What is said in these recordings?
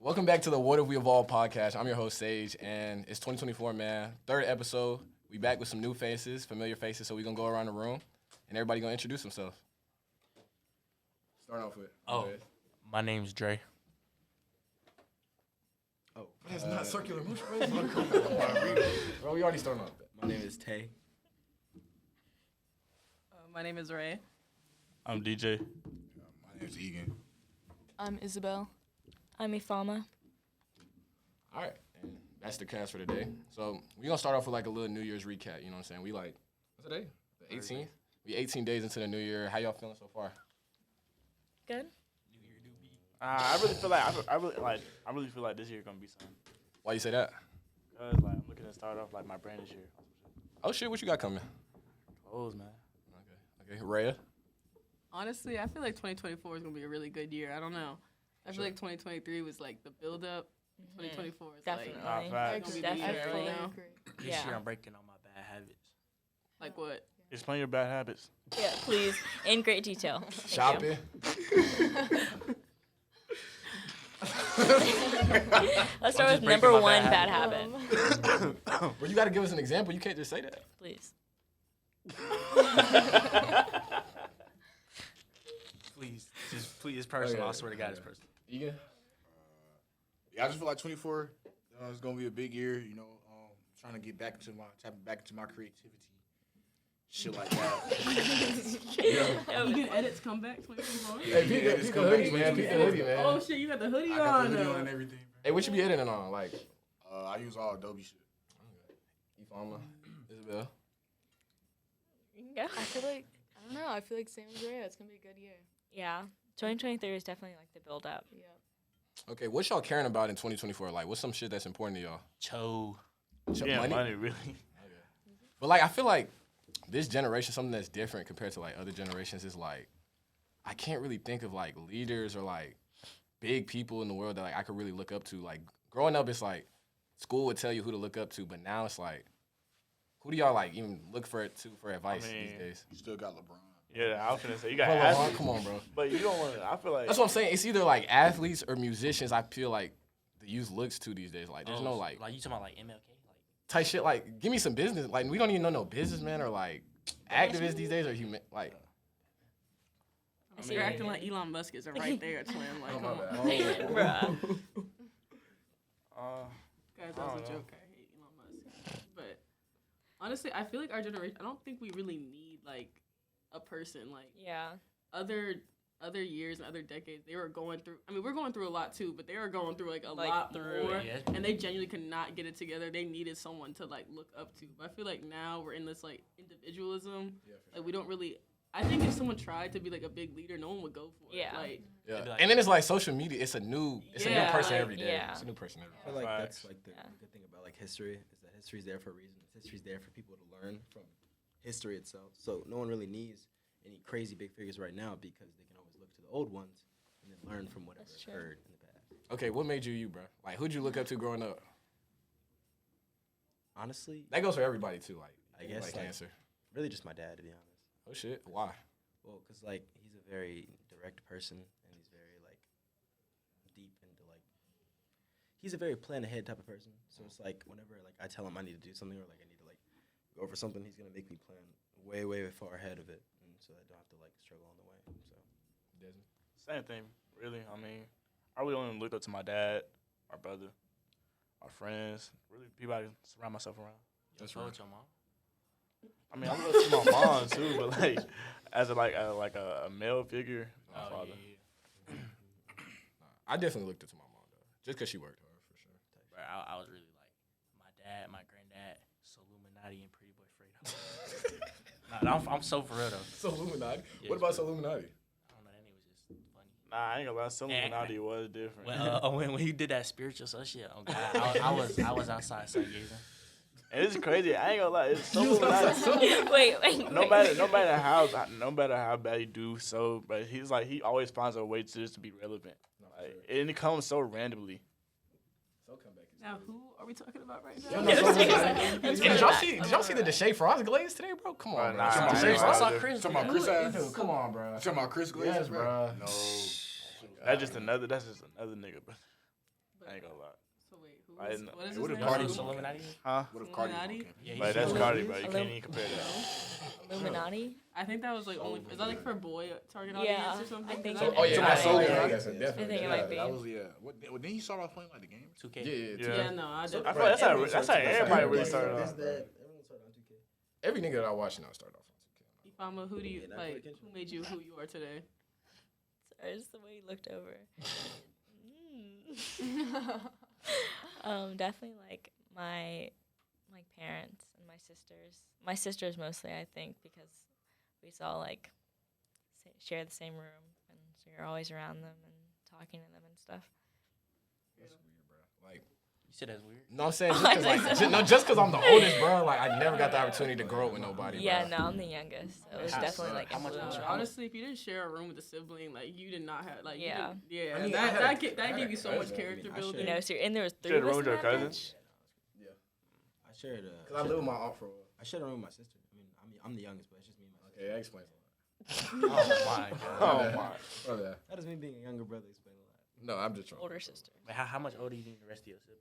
Welcome back to the What If We Evolve podcast. I'm your host, Sage, and it's 2024, man. Third episode. We back with some new faces, familiar faces, so we're going to go around the room, and everybody going to introduce themselves. Start off with. My name's Dre. Oh, that's not circular motion, bro. We already started off. My name is Tay. My name is Ray. I'm DJ. My name's Egan. I'm Isabel. I'm Ifama. All right, and that's the cast for today. So we're going to start off with like a little New Year's recap, you know what I'm saying? We like, what's today? The 18th? We 18 days into the new year. How y'all feeling so far? Good. I really feel like this year gonna be something. Why you say that? Cause like I'm looking to start off like my brand this year. Oh, shit, what you got coming? Clothes, man. Okay. Rhea? Honestly, I feel like 2024 is going to be a really good year. I don't know. I feel like 2023 was like the build-up. 2024 is Definitely. like Facts. gonna be the year right now. This year I'm breaking all my bad habits. Like what? Explain your bad habits. Yeah, please. In great detail. Thank you. Shopping? Let's start with just breaking number my one bad bad habit. Well, you got to give us an example. You can't just say that. Please. Please, it's personal. I swear to God, it's personal. Egan? Yeah, I just feel like 24 is gonna be a big year. You know, trying to get tapping back into my creativity, shit like that. You can edits come back 2024? Hey, peek the hoodie, man. Peek the hoodie, man. Oh shit, you got the hoodie I got on. the hoodie on and everything. Hey, what you be editing on? Like, I use all Adobe shit. Ifama, Isabel? Yeah. I feel like, I don't know, I feel like same as Rhea. It's going to be a good year. Yeah. 2023 is definitely like the build up. Yeah. Okay, what y'all caring about in 2024? Like, what's some shit that's important to y'all? Yeah, money really. But, like, I feel like this generation, something that's different compared to, like, other generations is, like, I can't really think of, like, leaders or, like, big people in the world that, like, I could really look up to. Like, growing up, it's, like, school would tell you who to look up to, but now it's, like, who do y'all, like, even look for advice these days? You still got LeBron. Yeah, I was gonna say you got Bro, LeBron, athletes, come on, bro. but you don't want to. I feel like That's what I'm saying. It's either, like, athletes or musicians I feel like the youth looks to these days. Like, there's no, like you talking about like MLK, type shit. Like, give me some business. Like, we don't even know no businessman or, like, activists these days or human. Like, You're acting like Elon Musk is right there, twin. Like, come on. Bruh. Guys, that was a joke. I hate Elon Musk. But honestly, I feel like our generation, I don't think we really need like a person like Yeah. other years and other decades. They were going through. I mean, we're going through a lot too, but they were going through like a lot more, yeah. and they genuinely could not get it together. They needed someone to like look up to. But I feel like now we're in this like individualism. Like we don't really. I think if someone tried to be like a big leader, no one would go for it. Yeah. Like, yeah. like- And then it's like social media. It's a new Yeah, person like, every day. yeah. It's a new person every day. I feel like Facts. that's like the good thing about like history is that history's there for a reason. History's there for people to learn from history itself. So no one really needs any crazy big figures right now because they can always look to the old ones and then learn from whatever That's true. occurred in the past. Okay, what made you, bro? Like, who'd you look up to growing up? Honestly, That goes for everybody too. Like, I guess like like, answer. really just my dad, to be honest. Oh shit, why? Well, because like he's a very direct person and he's very like deep into like he's a very plan ahead type of person. So it's like whenever like I tell him I need to do something or like I need to like go over something, he's gonna make me plan way far ahead of it, and so I don't have to like struggle on the way. So Desmond. same thing, really. I mean, I really only looked up to my dad, our brother, our friends, really people I surround myself around. That's right. Your mom. I mean, I look up to my mom too, but like as a male figure, my father. Yeah. I definitely looked up to my mom though, just because she worked hard for sure. Bro, I was really like my dad, my granddad, so Illuminati and Pretty Boy Fredo. Nah, I'm so for real though. So Illuminati. Yeah, What about Illuminati? I don't know, that nigga was just funny. Nah, I ain't gonna lie, some Illuminati was different. When he did that spiritual stuff shit, oh god, I was outside stargazing. And it's crazy. I ain't gonna lie, it's so Illuminati. wait. No matter how bad he do so, but he's like he always finds a way to just to be relevant. Like, and it comes so randomly. So come back. now who are we talking about right Yeah, now? no, so Let's Illuminati. put Did it y'all back. see? Did y'all see the Deshae Frost glaze today, bro? Come on, bro. Nah, I Deshae ain't Frost. gonna lie. Chris. Talking about Chris ass. Dude, come on, bro. Talking about Chris Glazer, Yes, bro. No. That's just another nigga, but I ain't gonna lie. So wait, who I was, didn't know. what is Hey, his what if name? Cardi Cardi was on Illuminati? Huh? What if Cardi was on Illuminati? campus? Yeah, But that's he's Cardi, bro. You Illum- can't even compare that. Illuminati. I think that was like only. Is that like for boy target Yeah, audience or something? I think 'Cause so. Oh yeah, So that's my soul, yeah, yeah. I guess, definitely. I think it yeah, might be. That was What didn't he start off playing like the game? 2K. Yeah, yeah, Yeah. Yeah, no, I I definitely. feel like that's how everybody really Everybody started Is off. that everyone started on 2K? Every nigga that I watch now start off on 2K. Ifama, who do you Yeah, that's like? what it Who made you who you are today? Sorry, it's the way you looked over. Definitely like my parents and my sisters. My sisters mostly, I think, because we all like share the same room, and so you're always around them and talking to them and stuff. That's weird, bro. Like, You said that's weird. no, I'm saying Oh, I just because I'm the oldest, bro. Like, I never got the opportunity to grow up with nobody. Yeah, bro. no, I'm the youngest, so it was How- definitely like how much influential. older? Honestly, if you didn't share a room with a sibling, like you did not have, like, you Yeah. didn't- yeah, I mean, I that had that, a- ga- I that had gave a you so much cousin. character I mean, I building. You know, so and there was three Shared of a us room in with that your cousin? bitch. I shared. Cause I live with my aunt for a while. I shared a room with my sister. I mean, I'm the youngest, but it's just me and my sister. Okay, that explains a lot. Oh my god. Oh my. Brother, How does me being a younger brother explain a lot? no, I'm just trolling. Older sister. Wait, how much older you think the rest of your siblings?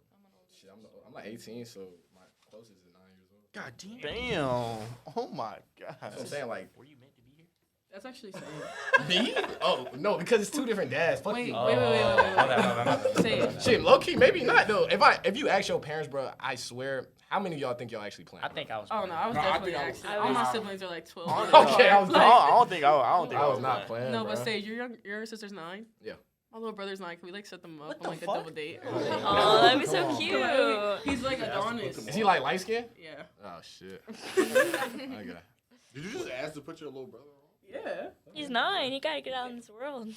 Shit, I'm like 18, so my closest is 9 years old. God damn. Damn. Oh my That's what I'm god. saying, like, Were you meant to be here? That's actually sad. me? Oh, no, because it's two different dads. Fuck Wait, you. wait, wait, wait, wait, wait. My bad, my bad. Say it. Shit, low key, maybe not though. If you ask your parents, bro, I swear, how many of y'all think y'all actually playing? I think I was. Oh no, I was No, I definitely think I was- actually. I All my was- siblings are like 12. Okay, I was I don't think I was not playing. No, bro. but say your sister's 9. Yeah. My little brother's 9. Can we like set them up What on the like a fuck? double date? Oh, that'd be so Come on. cute. He's like Adonis. Is he like light skinned? Yeah. Oh shit. Okay. Did you just ask to put your little brother on? Yeah. He's 9. You gotta get out in this world.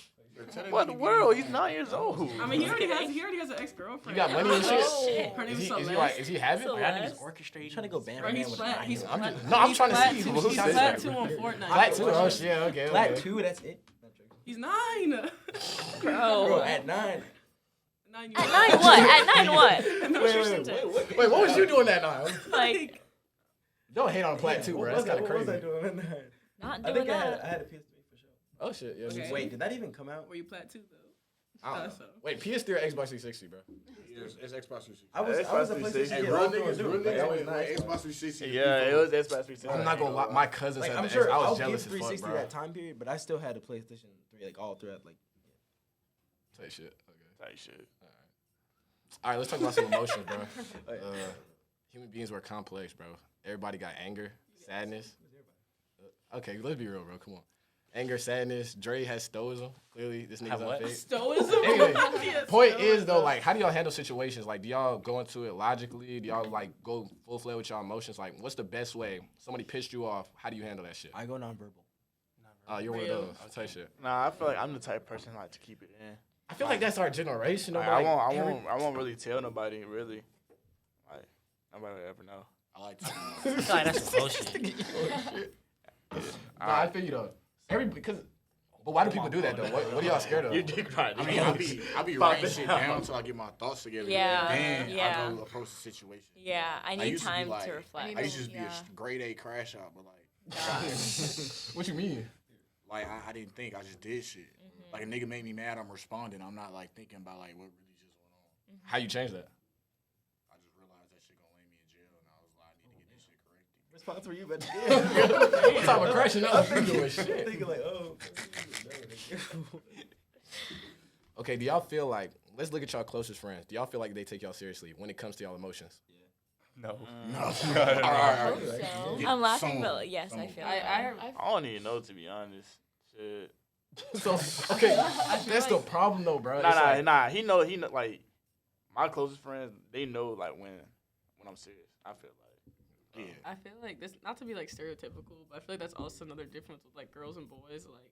What the world? He's 9 years old. I mean, he already has an ex-girlfriend. You got money and shit? Oh, shit. Her name Is is he Celeste. like is he having? So- Y'all niggas Yes. orchestrating. Trying to go band Bro, for he's band with flat. a He's 9-year-old. flat. No, I'm he's trying to flat see too. who He's says flat that. too on Fortnite. Flat too. Oh shit. Okay. Flat okay. 2, that's it. He's 9. Bro, Bro. at 9. 9 At 9 what? At 9 what? No, Wait, seriously. wait. Wait, what was you doing that night? Like, Don't hate on Plat too, bro. That's kind of What was I crazy. doing at 9? not I doing think I that. had a PS3 for sure. Oh shit. Yeah. me Okay. too. Wait, did that even come out? Were you plat too though? I don't So. know. Wait, PS3 or Xbox 360, bro? It's Xbox 360. I was a Xbox PlayStation 360. Hey, kid real all through niggas, and through. real Like, I was niggas, not Xbox Xbox. 360. Yeah, it was Xbox 360. I'm not gonna lie. My cousins Like, had I'm the sure X. I was I'll jealous give as fuck, 360 bro. that time period, but I still had a PlayStation 3 like all throughout. Like, Say shit. Okay. Type shit. All right, let's talk about some emotions, bro. Okay. Human beings were complex, bro. Everybody got anger, sadness. Okay, let's be real, bro. Come on. Anger, sadness. Dre has stoicism. Clearly, this nigga's Have what? unfazed. Stoicism. Anyway, Yes, point is stoicism. though, like, how do y'all handle situations? Like, do y'all go into it logically? Do y'all like go full fledged with y'all emotions? Like, what's the best way? Somebody pissed you off. How do you handle that shit? I go nonverbal. Oh, you're one of Real. those. I'll tell you shit. Nah, I feel like I'm the type of person like to keep it in. I feel like that's our generation. Though, Like, like, I won't really tell nobody really. Like nobody will ever know. I like to. I feel like that's some bullshit. Nah, I feel you though. But why do people do that though? What are y'all scared of? You dick right. I mean, I be writing shit down until I get my thoughts together. Yeah, Then yeah. I go approach the situation. Yeah, I need used to be time like- to reflect. I used to just be Yeah. a grade A crash out, but like, What you mean? like I didn't think. I just did shit. Like a nigga made me mad, I'm responding. I'm not like thinking about like what really just went on. How you change that? I just realized that shit gonna land me in jail, and I was like, I need to get this shit corrected. Response for you, but What type of crashing up? You doing shit. thinking like, oh. Okay, do y'all feel like, let's look at y'all closest friends. Do y'all feel like they take y'all seriously when it comes to y'all emotions? No. No. All right. So, Yeah, I'm laughing, some- but yes, some I of feel them. like that. I don't even know to be honest. Shit. So, okay, feel that's the like- problem though, bro. It's like- Nah. He know like my closest friends. They know like when I'm serious. I feel like. Yeah. I feel like this, not to be like stereotypical, but I feel like that's also another difference with like girls and boys. Like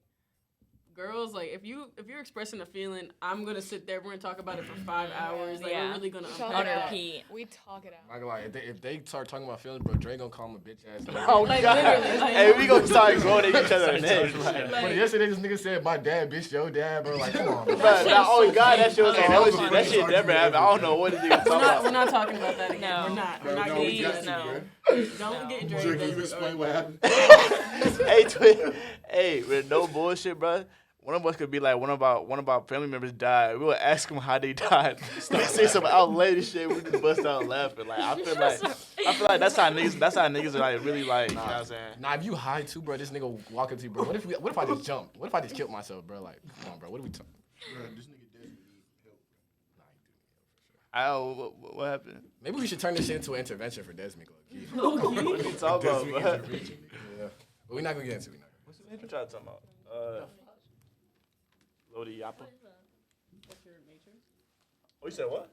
girls, like if you're expressing a feeling, I'm gonna sit there. We're gonna talk about it for 5 hours. Like Yeah. we're really gonna We talk unpack it out. that. repeat. we talk it out. I'm not gonna lie, if they start talking about feelings, bro, Dre gonna call him a bitch ass. nigga. Oh Like, God. literally, like- Hey, we gonna start going at each other's names. Like- But yesterday, this nigga said, my dad, bitch, your dad, bro. Like, come on, bro. But oh God, that shit was Okay, a that whole was shit. funny. That shit never happened. I don't know what this nigga talking We're about. not talking about that again. No. We're not. We're Bro, not no, getting we got into to, that. bro. Don't No. get Dre, Dre. can you explain what happened? Hey, with no bullshit, bro. one of us could be like one of our family members died. We would ask them how they died. They say some outlandish shit. We just bust out laughing. Like I feel like that's how niggas are like really like. You know what I'm saying? Nah, if you high too, bro, this nigga walk up to you, bro. What if I just jumped? What if I just killed myself, bro? Like, come on, bro. What are we talking? Bro, this nigga desperately needs help. What happened? Maybe we should turn this shit into an intervention for Desmond. What are you talking about, bro? Yeah, but we're not gonna get into it. What you trying to talk about? Lodi Yappa. What's your major? Oh, you said what?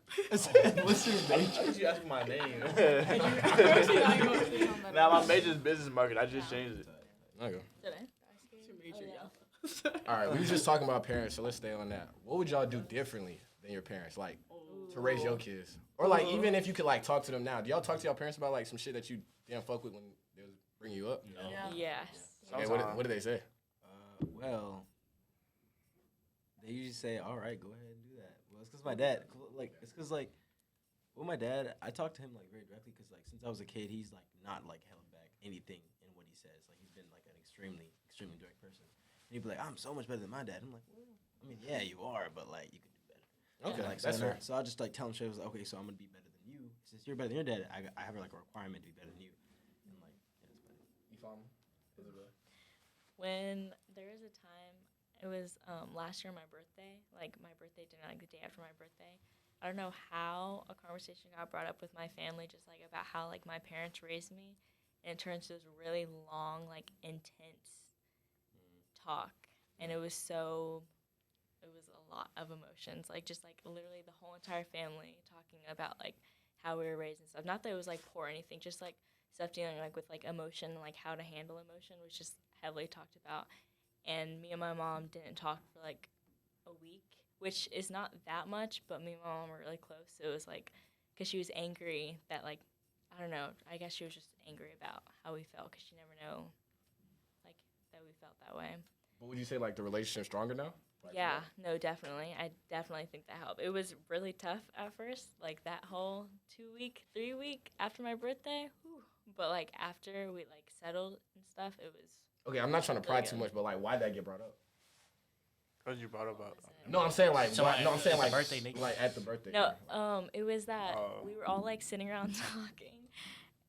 What's your I thought you asking my name. Nah, Nah, my major is business marketing. I just changed it. Okay. What's your major, y'all? All right, we were just talking about parents, so let's stay on that. What would y'all do differently than your parents, like to raise your kids, or like even if you could like talk to them now? Do y'all talk to your parents about like some shit that you didn't fuck with when they was bringing you up? Yes. Okay, what did they say? Well, they usually say, "All right, go ahead and do that." Well, it's because my dad, with my dad, I talk to him like very directly because like since I was a kid, he's like not like held back anything in what he says. Like he's been like an extremely direct person. And he'd be like, "I'm so much better than my dad." I'm like, "Well, I mean, yeah, you are, but like you could do better." Okay, And, like, that's fair. so I'll just like tell him straight, I was like, "Okay, so I'm gonna be better than you. Since you're better than your dad, I have like a requirement to be better than you." And like, yeah, it's better. You follow me? Isabel? When there was a time, it was last year my birthday, like my birthday dinner, like the day after my birthday. I don't know how a conversation got brought up with my family, just like about how like my parents raised me, and it turned into this really long, like intense talk, and it was a lot of emotions, like just like literally the whole entire family talking about like how we were raised and stuff. Not that it was like poor or anything, just like stuff dealing like with like emotion, like how to handle emotion was just heavily talked about. And me and my mom didn't talk for like a week, which is not that much, but me and my mom were really close. So it was like, because she was angry that like, I don't know, I guess she was just angry about how we felt because she never know like that we felt that way. But would you say like the relationship's stronger now? Like, Yeah, no, definitely. I definitely think that helped. It was really tough at first, like that whole 3 week after my birthday. Whew. But like after we like settled and stuff, it was. Okay, I'm not trying to pry Really too good. much, but like, why'd that get brought up? Cause you brought about. No, I'm saying like, So, why, no, I'm saying at the like, birthday, nigga. like at the birthday. No, party. it was that Oh. we were all like sitting around talking,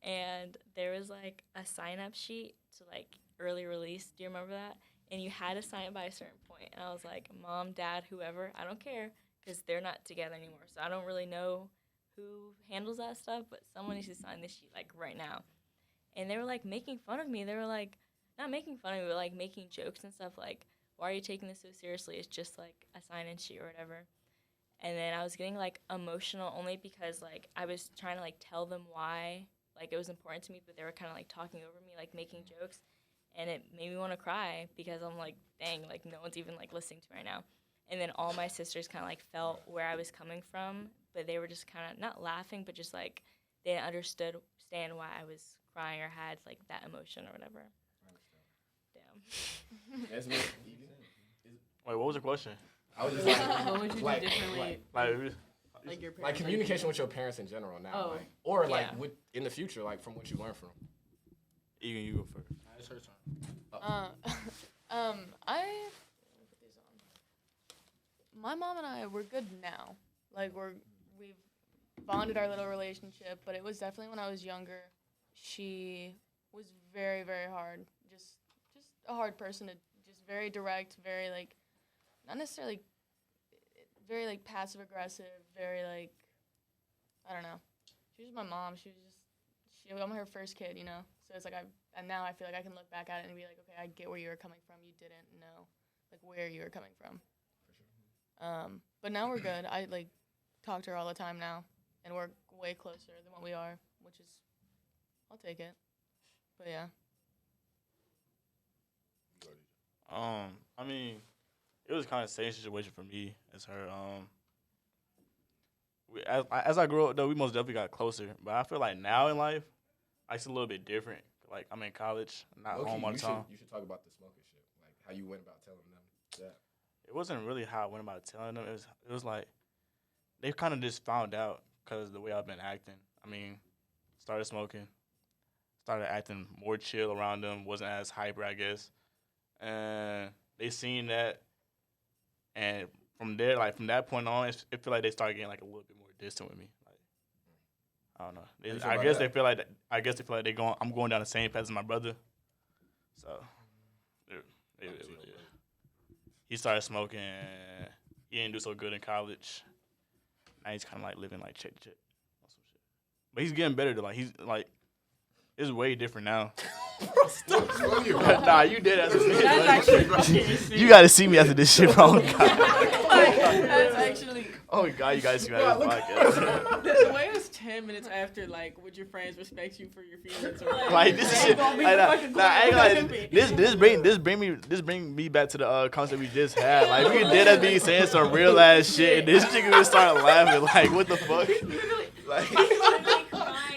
and there was like a sign up sheet to like early release. Do you remember that? And you had to sign it by a certain point. And I was like, Mom, Dad, whoever, I don't care, because they're not together anymore. So I don't really know who handles that stuff, but someone needs to sign this sheet like right now. And they were like making fun of me. They were like, not making fun of me, but like making jokes and stuff like, why are you taking this so seriously? It's just like a sign-in sheet or whatever. And then I was getting like emotional only because like I was trying to like tell them why like it was important to me, but they were kind of like talking over me, like making jokes, and it made me want to cry because I'm like, dang, like no one's even like listening to me right now. And then all my sisters kind of like felt where I was coming from, but they were just kind of not laughing, but just like they didn't understand why I was crying or had like that emotion or whatever. Damn. Desmond, Wait, what was the question? I was just like, What would you do like, differently? Like, Like your parents. like communication with your parents in general now, Oh. like, or like Yeah. with in the future, like from what you learned from. Egan, you go first. Nah, it's her turn. Let me put these on. My mom and I, we're good now. Like we've bonded our little relationship, but it was definitely when I was younger. She was very, very hard. Just a hard person to, just very direct, very like, not necessarily, very like passive aggressive, very like, I don't know. She was my mom. I'm her first kid, you know. So it's like and now I feel like I can look back at it and be like, okay, I get where you were coming from. You didn't know, like where you were coming from. But now we're good. I like talk to her all the time now, and we're way closer than what we are, which is, I'll take it. But yeah. I mean, it was kind of the same situation for me as her. As I grew up, though, we most definitely got closer. But I feel like now in life, it's a little bit different. Like, I'm in college, not Low-key, home all the time. you should talk about the smoking shit, like how you went about telling them that. It wasn't really how I went about telling them. It was like they kind of just found out because of the way I've been acting. I mean, started smoking, started acting more chill around them, wasn't as hyper, I guess. And they seen that, And from there, like from that point on, it feel like they start getting like a little bit more distant with me. Like, I don't know. I guess they feel like I'm going down the same path as my brother. So, he started smoking. He didn't do so good in college. Now he's kind of like living like check to check. But he's getting better. Like he's like, it's way different now. Nah, you did after this. That's actually fucking insane. You gotta see me after this shit, bro. Like, that's actually. Oh God, you guys see me after this podcast. The way it's 10 minutes after, like, would your friends respect you for your feelings? Or Like this they shit. gonna be Like, fucking I ain't quiet like with me. this bring me back to the concept we just had. Like we did us be saying some real ass shit, and this nigga would start laughing. Like what the fuck? Like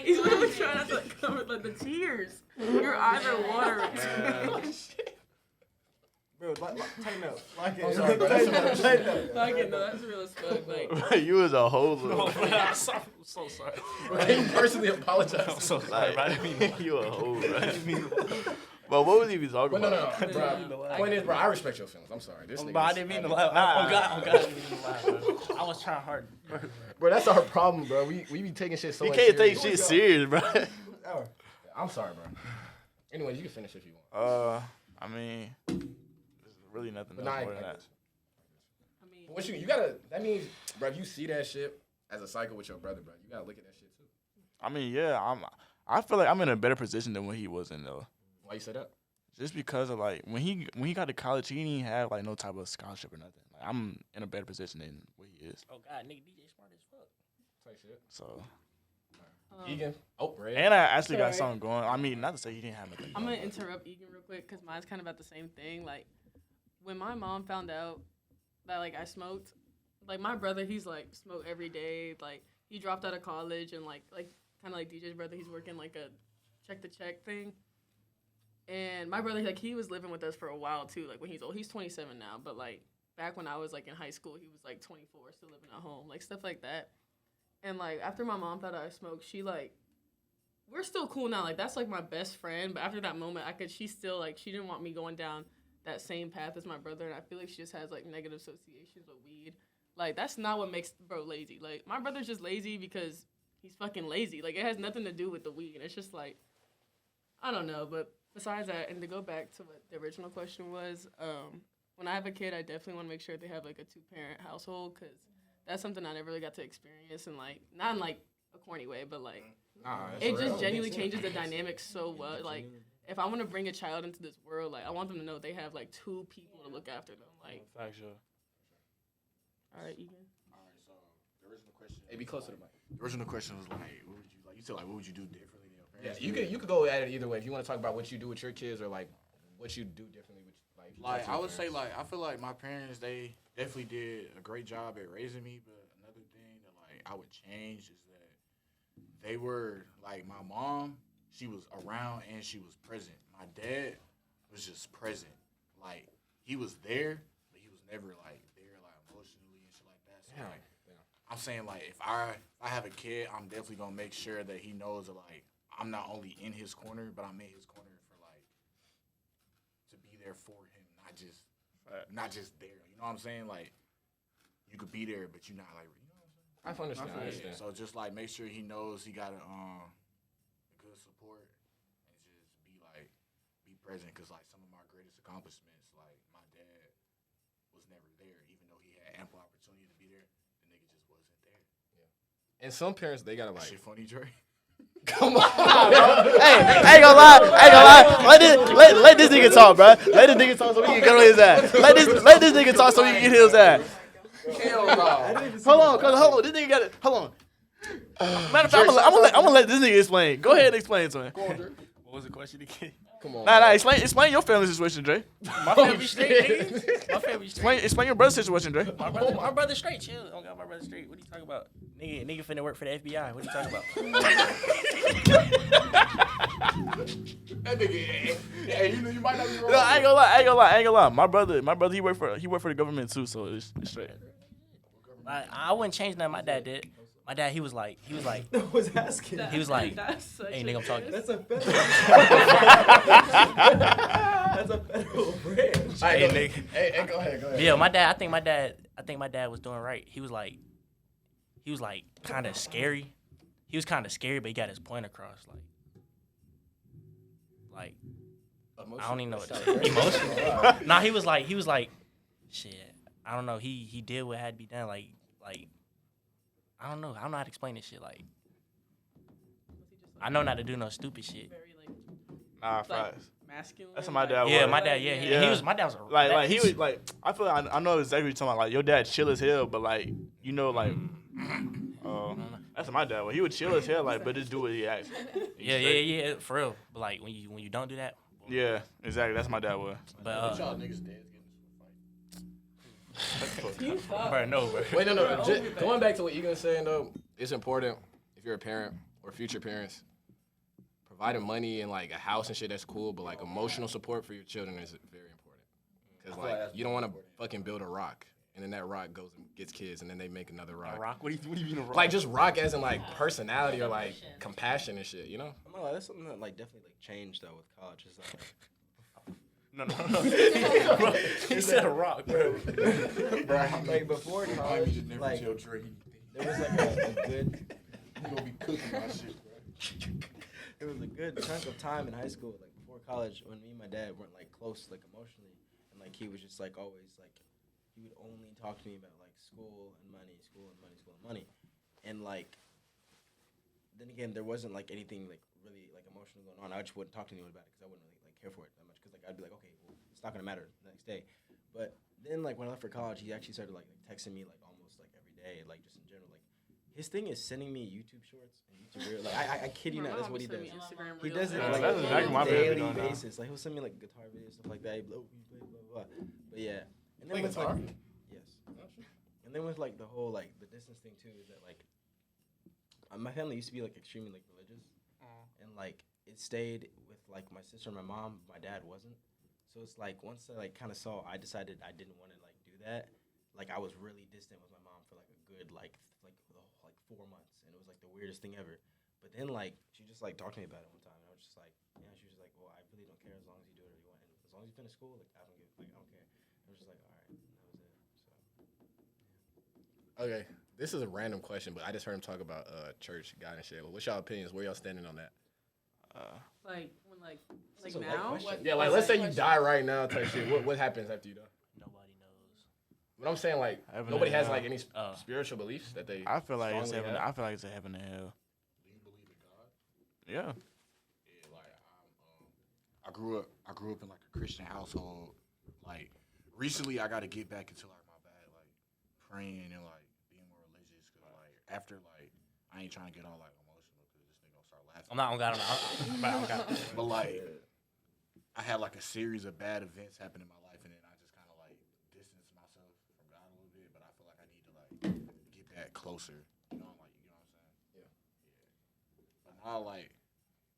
He's literally trying not to cover like the tears. Your eyes are watering. Bro, tighten up. Like I'm sorry, bro. That's Fucking no, that's real as fuck. Like, you was a whole little. I'm so sorry. Can you personally apologize? I'm so sorry. Bro. I didn't mean You a hoe, bro. But what was he even talking But about? no, bro. Point is, bro, I respect your feelings. I'm sorry. This nigga. But I didn't mean to laugh. Oh God, I didn't mean to laugh. Bro. I was trying hard. Bro, that's our problem, bro. We be taking shit so You much can't take serious. shit serious, bro. I'm sorry, bro. Anyways, you can finish if you want. I mean, there's really nothing But else nah, more than that. I mean, What you gotta, that means, bro, if you see that shit as a cycle with your brother, bro, you gotta look at that shit too. I mean, yeah, I feel like I'm in a better position than when he was in though. Why you say that? Just because of like when he got to college, he didn't even have like no type of scholarship or nothing. Like I'm in a better position than what he is. Oh God, nigga, DJ smart as fuck. Say shit. So Egan. Oh, Red. and I actually got Sorry. something going. I mean, not to say he didn't have nothing. I'm gonna going, but- interrupt Egan real quick because mine's kind of about the same thing. Like, when my mom found out that like I smoked, like my brother, he's like smoke every day. Like he dropped out of college and like kind of like DJ's brother, he's working like a check to check thing. And my brother, like he was living with us for a while too. Like when he's old, he's 27 now, but like back when I was like in high school, he was like 24, still living at home, like stuff like that. And like after my mom found out I smoked, she like. We're still cool now. Like, that's, like, my best friend. But after that moment, she still, like, she didn't want me going down that same path as my brother. And I feel like she just has, like, negative associations with weed. Like, that's not what makes bro lazy. Like, my brother's just lazy because he's fucking lazy. Like, it has nothing to do with the weed. It's just, like, I don't know. But besides that, and to go back to what the original question was, when I have a kid, I definitely want to make sure they have, like, a two-parent household because that's something I never really got to experience. And, like, not in, like, a corny way, but, like, it just genuinely changes the dynamic so well. Like, if I want to bring a child into this world, like, I want them to know they have, like, two people to look after them. Like, Factual. all right, Egan. All right, so the original question. Hey, be close to the mic. The original question was like, what would you like? You said like, what would you do differently than your Yeah, parents? you could go at it either way. If you want to talk about what you do with your kids or like what you do differently with like. Like I would say, like I feel like my parents they definitely did a great job at raising me. But another thing that like I would change is that they were like my mom. She was around and she was present. My dad was just present. Like he was there, but he was never like there like emotionally and shit like that. So like, I'm saying like if I have a kid, I'm definitely gonna make sure that he knows that like I'm not only in his corner, but I'm in his corner for like to be there for him, not just there. You know what I'm saying? Like you could be there, but you're not like you know what I'm saying? I understand. I understand. So just like make sure he knows he got a good support and just be present. Cause like some of my greatest accomplishments, like my dad was never there, even though he had ample opportunity to be there. The nigga just wasn't there. And some parents they gotta That like. shit funny, Dre. Come on. Hey, I ain't gonna lie. Let this nigga talk, bro. Let this nigga talk so we can get on his ass. Let this nigga talk so we can get his ass. Hell no. Hold on. This nigga got it. Hold on. Matter of fact, I'm gonna let this nigga explain. Go ahead and explain to him. What was the question again? Come on. Nah, explain your family situation, Dre. My family straight, nigga. My family straight. Explain your brother's situation, Dre. My brother straight. Chill. I don't got my brother straight. What are you talking about? Nigga finna work for the FBI. What are you talking about? That nigga, hey, you might not be wrong. No, I ain't gonna lie. My brother, he worked for the government too, so it's straight. I wouldn't change nothing my dad did. My dad, he was like, I was asking. he was like, That's such hey, nigga, I'm talking. That's a federal. That's a federal branch. Hey, go, nigga. hey, go ahead, go ahead. Yeah, my dad. I think my dad was doing right. He was like kind of scary. He was kind of scary, but he got his point across. Like I don't even know what to say. Emotional. Nah, he was like, shit. I don't know. He did what had to be done. Like I don't know how to explain this shit. Like I know not to do no stupid shit. Very like Nah, like facts. masculine. That's what my dad like, Yeah, was. my dad. Yeah, Yeah. he was. My dad was a Like he was like I feel like I know exactly what you're talking about. Like your dad chill as hell, but like you know like that's what my dad was. He would chill as hell, like but just do what he asked. Yeah, for real. But like when you don't do that. Yeah, exactly. That's my dad was. But Y'all niggas dads getting into a fight. bro, no, bro. Wait, no. Going back to what Egan's saying though, it's important if you're a parent or future parents. Providing money and like a house and shit, that's cool, but like emotional support for your children is very important. Because like you don't want to fucking build a rock and then that rock goes and gets kids and then they make another rock. A rock? What do you mean a rock? Like just rock as in like personality or like compassion and shit, you know? I'm not gonna lie, that's something that like definitely like changed though with college. Is like no. He said a rock, bro. like before college, You never like tell Dre anything. there was like a good You gonna be cooking my shit, bro. there was a good chunk of time in high school, like before college, when me and my dad weren't like close, like emotionally, and like he was just like always like he would only talk to me about like school and money, and like then again there wasn't like anything like really like emotional going on. I just wouldn't talk to anyone about it because I wouldn't really like care for it that much because like I'd be like okay, well it's not gonna matter the next day, but then like when I left for college, he actually started like texting me like almost like every day, like just in general like. His thing is sending me YouTube shorts and YouTube reels. Like I kid you My not, that's mom what he sent does. me Instagram He reels does it every like That's on exactly a my family daily doing now. basis. Like he'll send me like guitar videos, stuff like that. He'd be like, oh, you play, blah, blah, blah. But yeah, and then Play with guitar? like, yes, and then with like the whole like the distance thing too is that like my family used to be like extremely like religious, and like it stayed with like my sister and my mom. My dad wasn't, so it's like once I like kind of saw, I decided I didn't want to like do that. Like I was really distant with my mom for like a good like 4 months, and it was like the weirdest thing ever. But then like she just like talked to me about it one time, and I was just like, yeah. She was like, well, I really don't care as long as you do whatever you want, and as long as you finish school, like I don't care. I was just like, all right, and that was it. So Okay, this is a random question, but I just heard him talk about church, God, and shit. What's y'all opinions? Where y'all standing on that? Like when like This is a light now. question. Yeah, like let's say you die right now, type shit. What happens after you die? Nobody knows. But I'm saying like Heaven nobody and has hell. like any Oh. spiritual beliefs that they. I feel like it's strongly heaven. have? I feel like it's a heaven and hell. Do you believe in God? Yeah. Yeah, like I grew up in like a Christian household. Like recently, I got to get back into like my bag, like praying and like being more religious. Cause like after like I ain't trying to get all like emotional because this nigga gonna start laughing. I'm not on God. I'm God. But like I had like a series of bad events happen in my life, and then I just kind of like distanced myself from God a little bit. But I feel like I need to like get back closer. You know, like you know what I'm saying? Yeah. But now, like,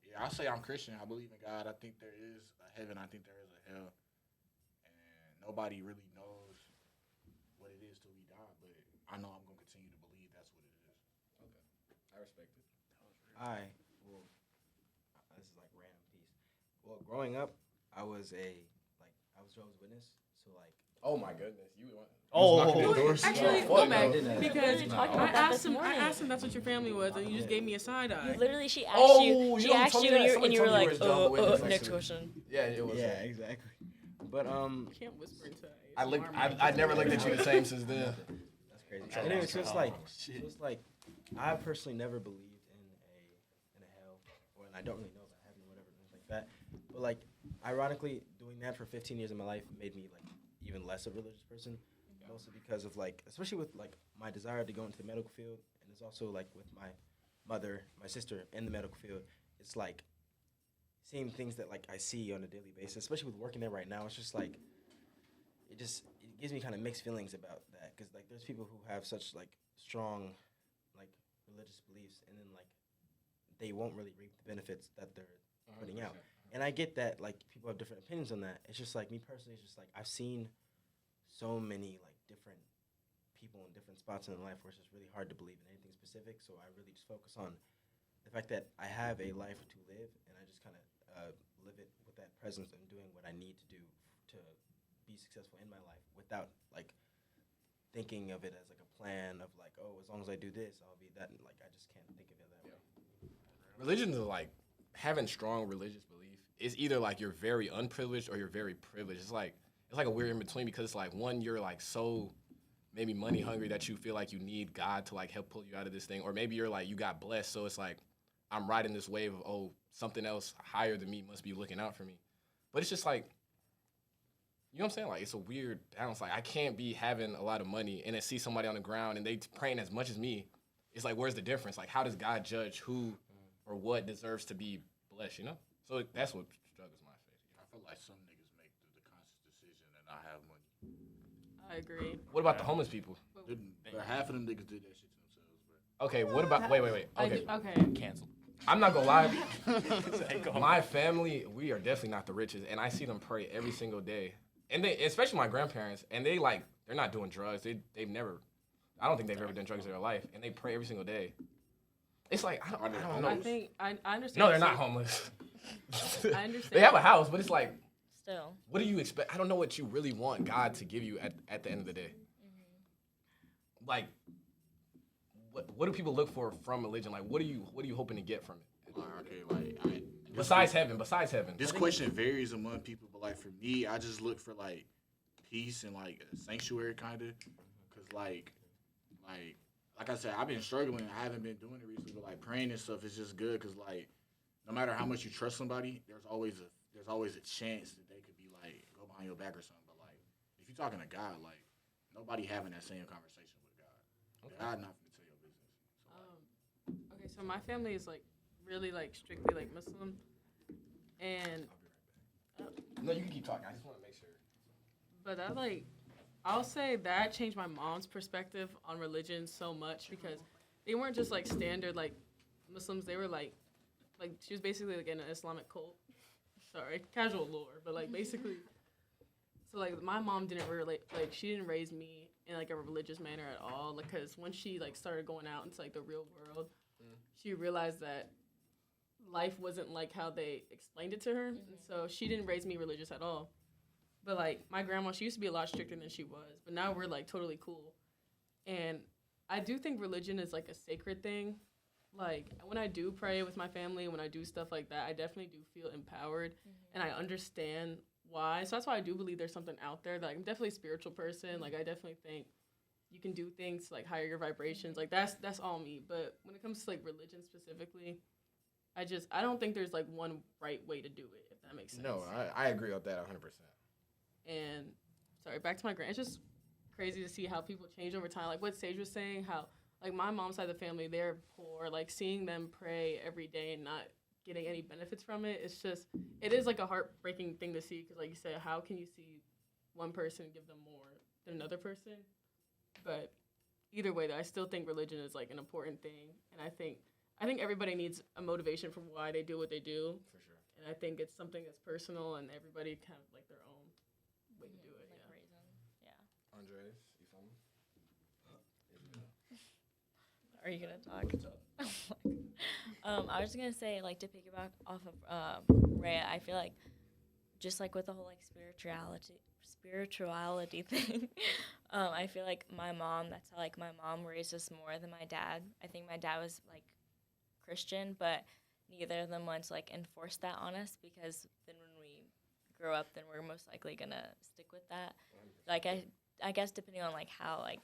yeah, I'll say I'm Christian. I believe in God. I think there is a heaven. I think there is a hell. And nobody really knows what it is till we die. But I know I'm gonna continue to believe that's what it is. I respect it. this is like random piece. Well, growing up, I was Jehovah's Witness, so like. Oh my goodness, you want. Actually, Oh, go back fuck no. because We were talking I about that asked this him. I morning. asked him that's what your family was, and you just gave me a side eye. You literally, she asked Oh, you. you She know, asked told you, me and that. you were Somebody like, told me you were Jehovah's Witness, next actually. question. Yeah, it was. Yeah, exactly. But Can't whisper into it. I looked. I never looked at you the same since then. That's crazy. Anyway, so it's like I personally never believed in a hell, and I don't really know about heaven or whatever things like that. But like, ironically, doing that for 15 years of my life made me like even less a religious person. Mostly because of like, especially with like my desire to go into the medical field, and it's also like with my my sister in the medical field. It's like seeing things that like I see on a daily basis, especially with working there right now. It's just like it gives me kind of mixed feelings about that because like there's people who have such like strong like religious beliefs, and then like they won't really reap the benefits that they're putting out. And I get that like people have different opinions on that. It's just like me personally, it's just like I've seen so many like different people in different spots in life where it's just really hard to believe in anything specific. So I really just focus on the fact that I have a life to live, and I just kind of live it with that presence and doing what I need to do to be successful in my life without like thinking of it as like a plan of like, oh, as long as I do this, I'll be that. And, like, I just can't think of it that way. Religion is like having strong religious belief is either like you're very unprivileged or you're very privileged. It's like a weird in between because it's like one, you're like so maybe money hungry that you feel like you need God to like help pull you out of this thing, or maybe you're like you got blessed, so it's like I'm riding this wave of, oh, something else higher than me must be looking out for me. But it's just like, you know what I'm saying? Like, it's a weird balance. Like, I can't be having a lot of money and then see somebody on the ground and they praying as much as me. It's like, where's the difference? Like, how does God judge who or what deserves to be blessed, you know? So that's what struggles my faith. I feel like some niggas make the conscious decision and not have money. I agree. What about the homeless people? But half of them niggas did that shit to themselves, bro. Okay, what about, wait. Okay, Okay. Canceled. I'm not gonna lie. My family, we are definitely not the richest, and I see them pray every single day. And they, especially my grandparents, and they're not doing drugs. They've never, I don't think they've ever done drugs in their life, and they pray every single day. It's like, I don't know. I think I understand. No, they're what not you're homeless. I understand. They have a house, but it's like, Still. what do you expect? I don't know what you really want God to give you at the end of the day. Like, what do people look for from religion? Like, what are you hoping to get from it? Okay, Besides heaven. This question varies among people, but like for me, I just look for like peace and like a sanctuary kind of, cause like I said, I've been struggling. I haven't been doing it recently, but like praying and stuff is just good, cause like no matter how much you trust somebody, there's always a chance that they could be like go behind your back or something. But like if you're talking to God, like nobody having that same conversation with God. Okay. God not gonna tell your business. So, like, Okay, so my family is like really like strictly like Muslim, and No, you can keep talking. I just want to make sure. but that like I'll say that changed my mom's perspective on religion so much because they weren't just like standard like Muslims. They were like she was basically like in an Islamic cult. Sorry, casual lore, but like basically. So like my mom didn't relate, like she didn't raise me in like a religious manner at all. Like, cause when she like started going out into like the real world, she realized that life wasn't like how they explained it to her. And so she didn't raise me religious at all. But like my grandma, she used to be a lot stricter than she was. But now we're like totally cool. And I do think religion is like a sacred thing. Like when I do pray with my family, when I do stuff like that, I definitely do feel empowered, and I understand why. So that's why I do believe there's something out there. That like, I'm definitely a spiritual person. Like I definitely think you can do things to, like higher your vibrations. Like that's all me. But when it comes to like religion specifically, I don't think there's like one right way to do it. If that makes sense. No, I agree with that 100%. And sorry, back to my grand. It's just crazy to see how people change over time. Like what Sage was saying, how like my mom's side of the family, they're poor. Like seeing them pray every day and not getting any benefits from it, it is like a heartbreaking thing to see. Because like you said, how can you see one person give them more than another person? But either way, though, I still think religion is like an important thing, and I think everybody needs a motivation for why they do what they do. For sure. And I think it's something that's personal, and everybody kind of like their own way to do it. Like Yeah. reason. Yeah. Andres, you feel me? Are you gonna talk? I was gonna say, like, to piggyback off of Rhea, I feel like just like with the whole like spirituality thing, I feel like my mom. That's how like my mom raised us more than my dad. I think my dad was like Christian, but neither of them wanted to like enforce that on us, because then when we grow up, then we're most likely gonna stick with that. Like I guess depending on like how like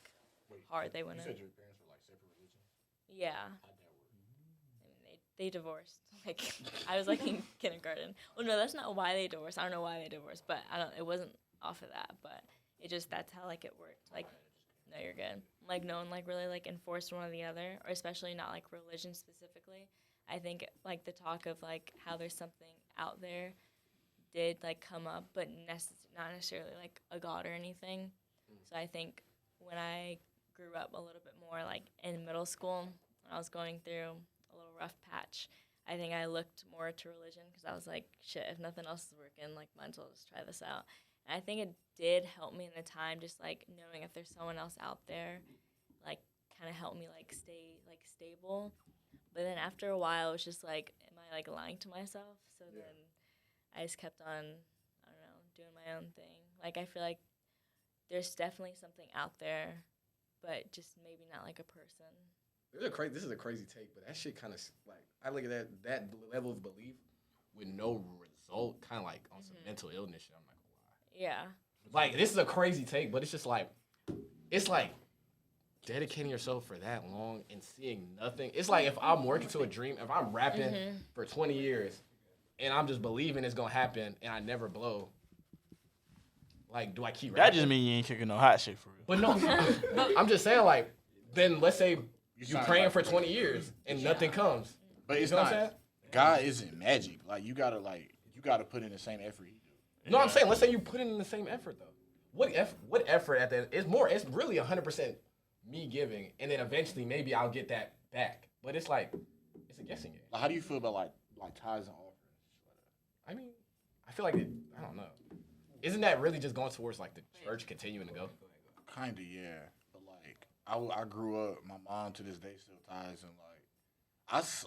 hard they went. You said your parents were like separate religions. Yeah. How'd that work? I mean, they divorced. Like, I was like in kindergarten. Well, no, that's not why they divorced. I don't know why they divorced, but it wasn't off of that. But that's how like it worked. Like, no, you're good. Like, no one like really like enforced one or the other, or especially not like religion specifically. I think like the talk of like how there's something out there did like come up, but not necessarily like a god or anything. So I think when I grew up a little bit more like in middle school, when I was going through a little rough patch, I think I looked more to religion, because I was like, shit, if nothing else is working, like, might as well just try this out. And I think it did help me in the time, just like knowing if there's someone else out there, like kind of helped me like stay like stable. But then after a while, it was just like, am I like lying to myself? So then I just kept on, I don't know, doing my own thing. Like, I feel like there's definitely something out there, but just maybe not like a person. This is a crazy take, but that shit kind of like I look at that level of belief with no result, kind of like on some mental illness shit. I'm like, why? Yeah. Like this is a crazy take, but it's just like it's like dedicating yourself for that long and seeing nothing. It's like if I'm working to a dream, if I'm rapping for 20 years and I'm just believing it's gonna happen and I never blow. Like, do I keep That rapping? just means you ain't kicking no hot shit for real. But no, I'm just saying, like, then let's say you sound praying like for a 20 years and nothing comes. But it's You know not. what I'm saying? God isn't magic. Like you gotta put in the same effort he do. No, I'm saying, let's say you put in the same effort, though. What effort at that? It's really 100% me giving, and then eventually maybe I'll get that back. But it's like, it's a guessing game. Like, how do you feel about like tithes and offerings? I mean, I feel like, I don't know. Isn't that really just going towards, like, the church continuing to go? Kinda, yeah. But like, I grew up. My mom to this day still tithes, and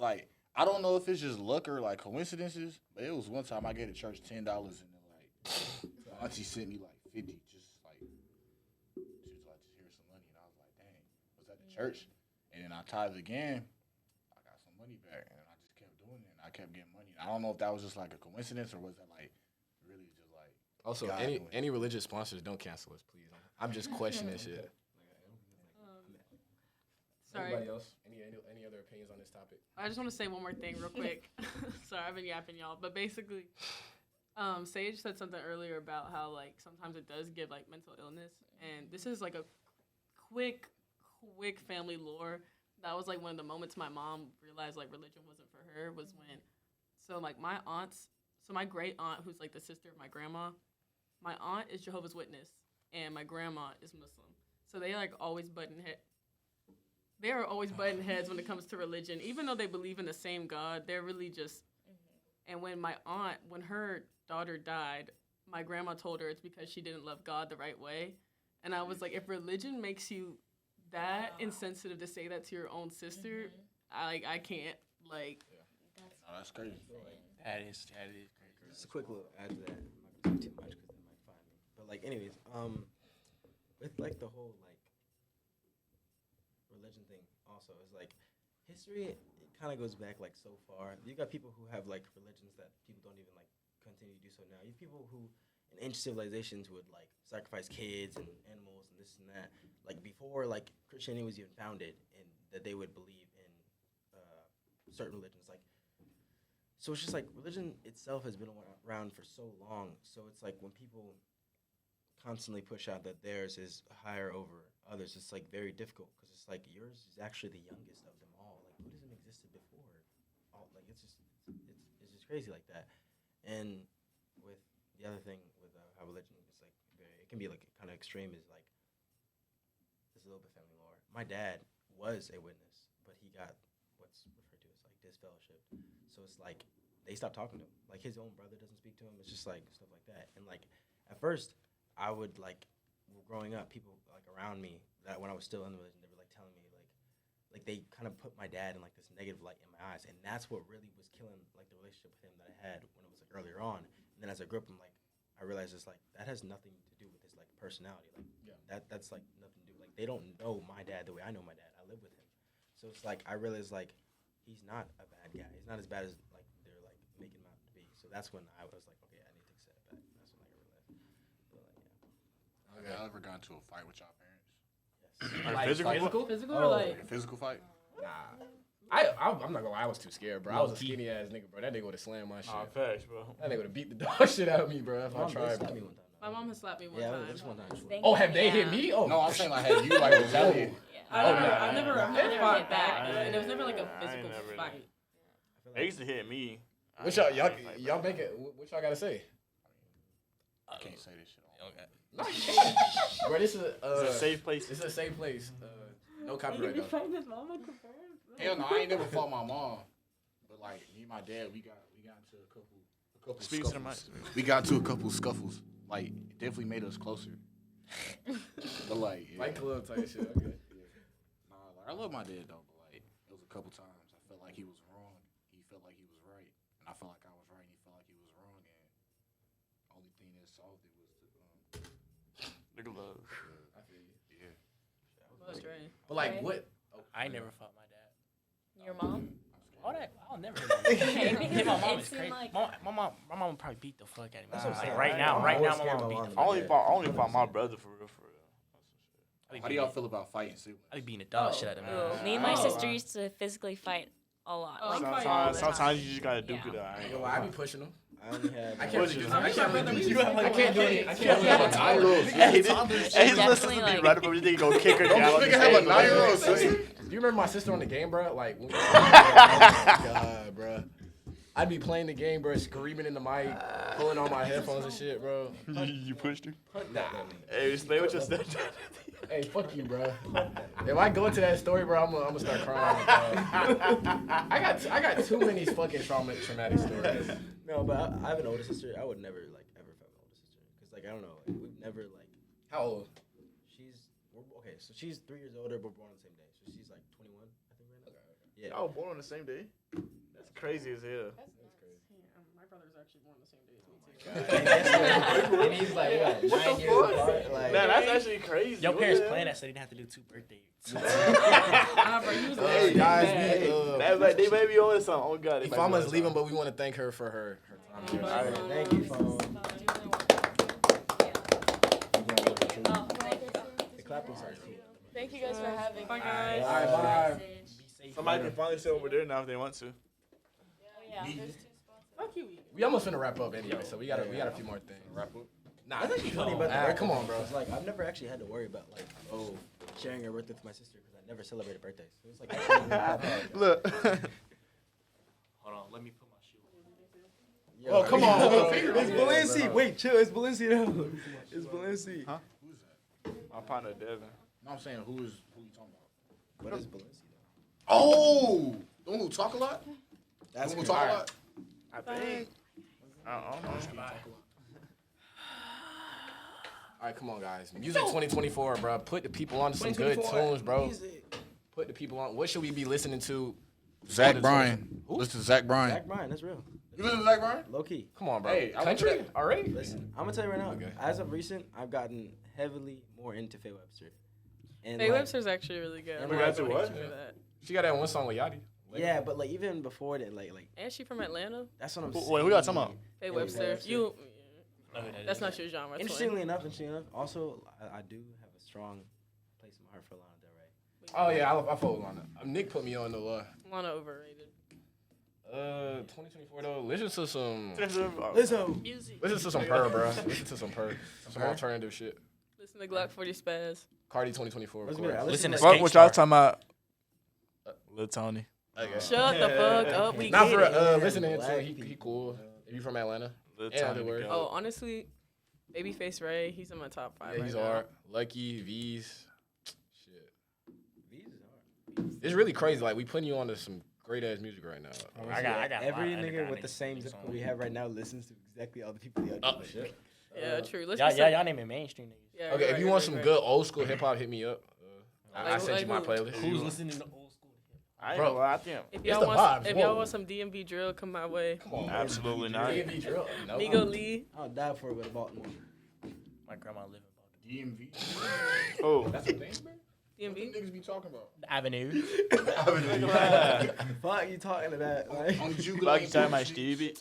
like, I don't know if it's just luck or like coincidences, but it was one time I gave the church $10, and then like, auntie sent me like 50, just like, she was like, just here's some money, and I was like, dang, was at the church, and then I tithed again. I got some money back, and I just kept doing it, and I kept getting money. I don't know if that was just like a coincidence or was that like really just like. Also, God doing it. any religious sponsors, don't cancel us, please. I'm just questioning shit. Sorry. Anybody else? Any other opinions on this topic? I just want to say one more thing real quick. Sorry, I've been yapping y'all. But basically, Sage said something earlier about how, like, sometimes it does give, like, mental illness. And this is, like, a quick family lore. That was, like, one of the moments my mom realized, like, religion wasn't for her was when, so, like, my great aunt, who's, like, the sister of my grandma, my aunt is Jehovah's Witness, and my grandma is Muslim. So they, like, always they are always butting heads when it comes to religion. Even though they believe in the same God, they're really just... And when when her daughter died, my grandma told her it's because she didn't love God the right way. And I was like, if religion makes you that insensitive to say that to your own sister, I can't, like... Oh, that's crazy. That is crazy. Just a quick little add to that. I'm not gonna say too much because they might find me. But like, anyways, with like the whole like religion thing, also is like history. It kind of goes back like so far. You got people who have like religions that people don't even like continue to do so now. You have people who in ancient civilizations would like sacrifice kids and animals and this and that. Like before like Christianity was even founded, and that they would believe in certain religions like. So it's just like religion itself has been around for so long. So it's like when people constantly push out that theirs is higher over others, it's like very difficult because it's like yours is actually the youngest of them all. Like Buddhism existed before, like it's just crazy like that. And with the other thing with how religion is like it can be like kind of extreme is like this is a little bit family lore. My dad was a witness, but he got what's referred to as like disfellowship. So it's like they stopped talking to him. Like his own brother doesn't speak to him. It's just like stuff like that. And like at first, I would like growing up, people like around me that when I was still in the religion, they were like telling me like they kind of put my dad in like this negative light in my eyes, and that's what really was killing like the relationship with him that I had when it was like earlier on. And then as I grew up, I realized it's like that has nothing to do with his like personality. Like that's like nothing to do. Like they don't know my dad the way I know my dad. I live with him, so it's like I realized like he's not a bad guy. He's not as bad as like they're like making him out to be. So that's when I was like, okay, I need to accept that. That's when I realized. But like, yeah. Have y'all ever gone to a fight with y'all parents? Yes. Like physical? Physical Oh. or, like... Like a physical fight? Nah. I'm not gonna lie, I was too scared, bro. I was a skinny ass nigga, bro. That nigga would have slammed my shit. Oh, facts, bro. That nigga would have beat the dog shit out of me, bro, if I Mom did tried. slap me one time. My mom has slapped me one Yeah, time. just one time. Thank Oh, you. have they Yeah. hit me? Oh, No, I'm saying like, have you like retaliated? I've Oh, never I never fought hit back, back. and it was never like a I ain't physical never fight. I feel They like used to hit me. What y'all make it? What y'all gotta say? I can't say this shit on. Okay. Bro, this is It's a safe place. This is a safe place. No copyright though. Hell no, I ain't never fought my mom. But like me and my dad, we got into a couple Speak to the scuffles. mic. We got into a couple scuffles. Like it definitely made us closer. But like, yeah. Fight club type shit. Okay. Nah, like I love my dad though, but like it was a couple times I felt like he was wrong. He felt like he was right, and I felt like I was right, and he felt like he was wrong. And only thing that solved it Oh, Dre. But like, Right. what? I ain't never fought my dad. Your mom? All that, I'll never hit my mom It is seemed crazy. like- My mom would probably beat the fuck out of me. That's what I'm Like, saying. right now, I'm my always mom scared would beat my the mom fuck to I only fought my brother for real. I be How do y'all feel about fighting siblings? I be beating the dog shit out of me. Oh. Me and my Oh. sister used to physically fight a lot. Oh, Like, I'm fighting all the time. Sometimes you just gotta duke Yeah. it out. I ain't Yo, gonna I lie. be pushing them. I only had. I can't really do. I can't really do. You have I can't do it. I can't really have a Hey, nine-year-old. this Definitely, listen to me like- right before you think you gonna kick her down. on the Nigga have a stage. 9-year-old sister. Do you remember my sister on the game, bro? Like, when oh my God, bro. I'd be playing the game, bro, screaming in the mic, pulling on my headphones and shit, bro. You pushed her. Nah. Hey, stay with your stepdad. Hey, fuck you, bro. If I go into that story, bro, I'm gonna start crying. Bro. I got too many fucking traumatic stories. No, but I have an older sister. I would never like ever fight my older sister because like I don't know, like, we've never like. How old? Okay, so she's 3 years older, but we're born on the same day. So she's like 21, I think right now. Yeah. Y'all were born on the same day. That's crazy as hell. My brother's actually born the same day as me too. And he's like, what, 9 years apart? Like, Man, that's actually crazy. Your What parents the hell? planned that so they didn't have to do 2 birthdays. Nah, bro, you was Hey, guys, we, They may be on something. Oh God, they might be Ifama's on leaving, something. but we want to thank her for her time. Alright. thank you, phone. The clapping starts. Thank you guys for having Bye, me. guys. All right, bye. Be safe. Somebody can finally sit over there now if they want to. Oh, yeah, there's 2 spots. Fuck you. We almost finna wrap up anyway, so we got a few more things. Wrap up. Nah, I think it's funny about the birthday come on, bro. because, like, I've never actually had to worry about like, sharing a birthday with my sister because I never celebrated birthdays. So it's like, actually not that hard. Look. Hold on, let me put my shoe on. Yo, Oh, come on. It's Balenci. Wait, chill. It's Balenci though. It's Balenci. Huh? Who's that? My partner Devin. No, I'm saying who you talking about? What is Balenci though? Oh, the one who talk a lot. That's The one cool. who talk a lot. I think. I don't know. All right, come on, guys. Music 2024, bro. Put the people on to some good tunes, bro. Put the people on. What should we be listening to? Zach Bryan. Who? Listen to Zach Bryan. Zach Bryan, that's real. You listen to Zach Bryan? Low key. Come on, bro. Hey, I went to Country that- already? Listen, I'm gonna tell you right now. Okay. As of recent, I've gotten heavily more into Faye Webster. And Faye like, Webster's actually really good. And We got to what? She got that one song with Yachty. Yeah, but like even before that, like And she from Atlanta. that's what I'm Wait, saying. who y'all talking about? Faye Faye Webster. Webster. You. know who that That's is. not your genre. Interestingly enough, also I do have a strong place in my heart for Lana Del Rey. Oh yeah, I follow Lana. Nick put me on the Lana overrated. 2024 though. Listen to some. Lizzo. Music. Listen to some purr, bro. Listen to some purr. Some alternative shit. Listen to Glock 40 Spaz. Cardi 2024. Of Let's course. get it. Listen to Like, Fuck what y'all Skate talking about. Lil Tony. Okay. Shut the fuck up. We Not get for it. listen to him Black too. He cool. If you from Atlanta, Lil Yeah, Tony. the word. the Oh, goat. honestly, Babyface Ray, he's in my top 5 yeah, right he's now. hard. Lucky V's. Shit. V's is hard. It's really crazy. Like we putting you onto some great ass music right now. I got Every a lot of nigga underground with the niggas same that zip make code we songs. have right now listens to exactly all the people y'all Oh, do. Shit. Yeah, true. Let's Y'all naming mainstream niggas. Yeah, Okay, right, if you right, want right, some right. good old school hip hop, hit me up. I Like- sent you my like who? playlist. Who's listening to old school? I ain't Bro. gonna lie, I think. If It's y'all the want, vibes, if y'all whoa. want some DMV drill, come my way. Come on, Absolutely not. DMV drill. No. Migo Lee. I'll die for it with Baltimore. My grandma live in Baltimore. DMV. Oh. That's a thing, man. DMV. Niggas be talking about. The Avenue. Fuck you talking about? Like, On Jubilee. Fuck you talking about Stevie?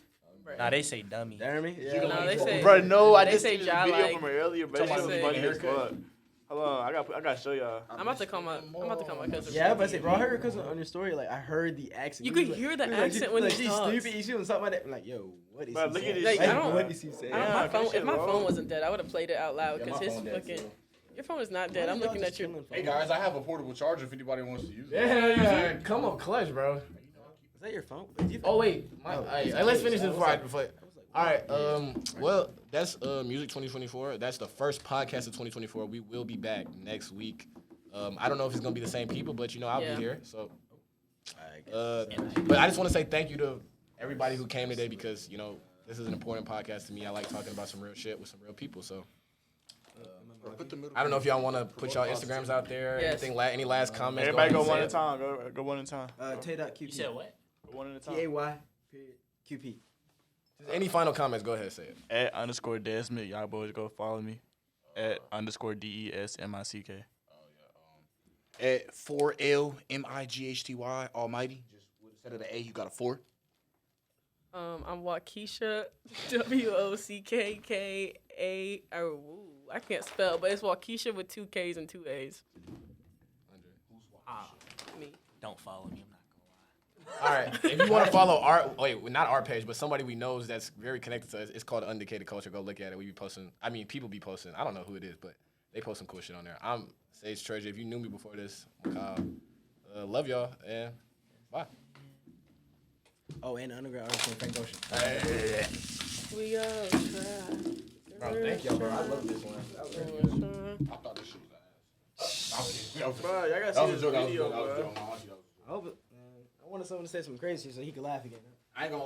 Nah, they say dummy. Jeremy? No, they say. Bro, no, I They just say seen this Ja video like- from earlier, but that They shit was say- funny as fuck. Hold on, I gotta show y'all. I'm about to call my cousin. Yeah, but I say, bro, I heard your cousin on your story. Like, I heard the accent. You He could was hear the he was like, accent when like, he she's talks. stupid. She was something like that. I'm like, yo, what is Bro, he look at saying? this Like, I don't- what is he saying? I don't, my Yeah, phone, that if shit my roll. phone wasn't dead, I would have played it out loud Yeah, because my his phone dead, fucking. too. Your phone is not dead. I'm looking at your. Hey guys, I have a portable charger if anybody wants to use it. Yeah, come on, clutch, bro. Is that your phone? Did you Oh wait, Oh, hey, let's finish this before I. I was like, All right. Well, that's Music 2024. That's the first podcast of 2024. We will be back next week. I don't know if it's gonna be the same people, but I'll Yeah. be here. So, I guess. but I just want to say thank you to everybody who came today because this is an important podcast to me. I like talking about some real shit with some real people. So Put the middle I don't know if y'all want to put y'all Instagrams out there. Yes. Anything? Any last comments? Everybody go ahead one and at a say it. time. Go one at a time. Tay.qp. You said what? Go one at a time. Tay. Period. QP. Just any final comments? Go ahead and say it. At _ Desmond. Y'all boys go follow me. At _ DESMICK. at 4LMIGHTY Almighty. Just with instead of the A, you got a 4. I'm Waukesha, WOCKKA. Oh, I can't spell, but it's Waukesha with 2 K's and 2 A's. Me. Don't follow me. I'm not gonna lie. All right. If you want to follow not our page, but somebody we know that's very connected to us, it's called Undecated Culture. Go look at it. We be posting. I mean, people be posting. I don't know who it is, but they post some cool shit on there. I'm Sage Treasure. If you knew me before this, I'm Kyle. Love y'all and bye. Oh, and Underground Artist and Frank Ocean. We all try. Bro, thank y'all, bro. I love this one. That was very good. I thought this shit was ass. Bro, y'all gotta That see was a this joke. video, That was a bro. joke. I hope it, man. I wanted someone to say something crazy so he could laugh again. I ain't gonna lie.